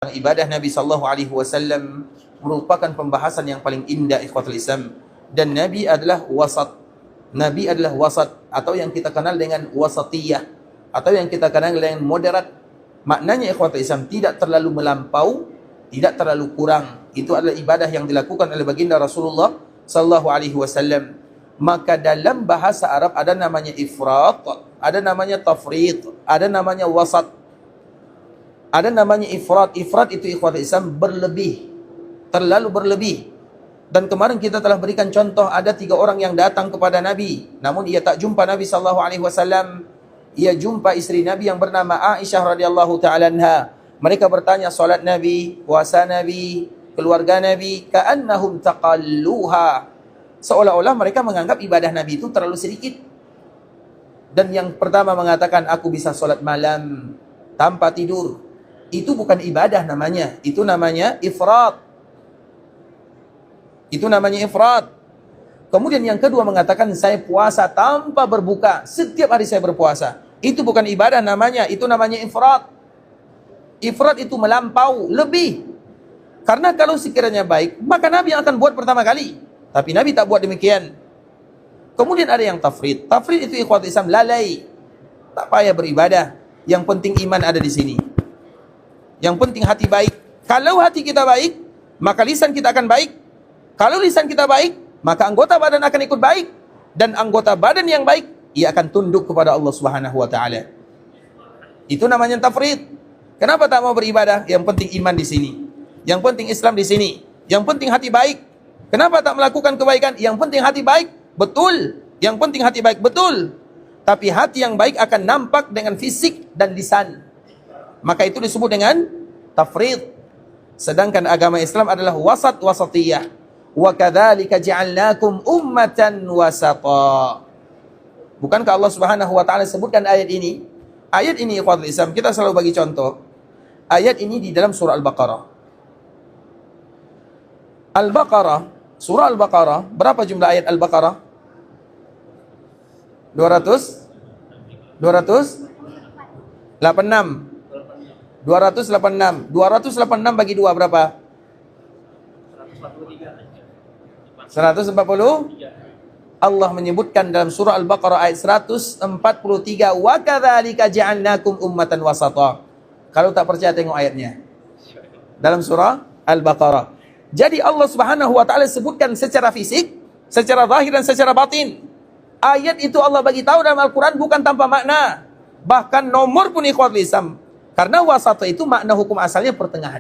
Ibadah Nabi sallallahu alaihi wasallam merupakan pembahasan yang paling indah ikhwatul Islam, dan Nabi adalah wasat. Nabi adalah wasat, atau yang kita kenal dengan wasatiyah, atau yang kita kenal dengan moderat. Maknanya ikhwatul Islam, tidak terlalu melampau, tidak terlalu kurang. Itu adalah ibadah yang dilakukan oleh baginda Rasulullah sallallahu alaihi wasallam. Maka dalam bahasa Arab ada namanya ifrat, ada namanya tafrit, ada namanya wasat. Ada namanya ifrat. Ifrat itu ikhwatul Islam berlebih, terlalu berlebih. Dan kemarin kita telah berikan contoh, ada 3 orang yang datang kepada Nabi, namun ia tak jumpa Nabi sallallahu alaihi wasallam. Ia jumpa istri Nabi yang bernama Aisyah radhiyallahu taala anha. Mereka bertanya salat Nabi, puasa Nabi, keluarga Nabi, ka'annahum taqalluha. Seolah-olah mereka menganggap ibadah Nabi itu terlalu sedikit. Dan yang pertama mengatakan, aku bisa salat malam tanpa tidur. Itu bukan ibadah namanya, itu namanya ifrat. Itu namanya ifrat. Kemudian yang kedua mengatakan, saya puasa tanpa berbuka, setiap hari saya berpuasa. Itu bukan ibadah namanya, itu namanya ifrat. Ifrat itu melampau, lebih. Karena kalau sekiranya baik, maka Nabi yang akan buat pertama kali. Tapi Nabi tak buat demikian. Kemudian ada yang tafrid. Tafrid itu ikhwat Islam lalai, tak payah beribadah. Yang penting iman ada di sini. Yang penting hati baik. Kalau hati kita baik, maka lisan kita akan baik. Kalau lisan kita baik, maka anggota badan akan ikut baik. Dan anggota badan yang baik, ia akan tunduk kepada Allah Subhanahu wa taala. Itu namanya tafrid. Kenapa tak mau beribadah? Yang penting iman di sini. Yang penting Islam di sini. Yang penting hati baik. Kenapa tak melakukan kebaikan? Yang penting hati baik. Betul. Yang penting hati baik. Betul. Tapi hati yang baik akan nampak dengan fisik dan lisan. Maka itu disebut dengan tafrid. Sedangkan agama Islam adalah wasat-wasatiyah. Wa kadzalika ja'alnakum ummatan wasata. Bukankah Allah Subhanahu wa taala sebutkan ayat ini? Ayat ini ikhwatul Islam, kita selalu bagi contoh. Ayat ini di dalam surah Al-Baqarah. Al-Baqarah, surah Al-Baqarah, berapa jumlah ayat Al-Baqarah? 286. 286 bagi 2 berapa? 140. Allah menyebutkan dalam surah Al-Baqarah ayat 143, wa kadzalika ja'alnakum ummatan wasata. Kalau tak percaya tengok ayatnya. Dalam surah Al-Baqarah. Jadi Allah Subhanahu wa taala sebutkan secara fisik, secara zahir dan secara batin. Ayat itu Allah bagi tahu dalam Al-Qur'an bukan tanpa makna. Bahkan nomor pun ikhwatul Islam. Karena wasata itu makna hukum asalnya pertengahan.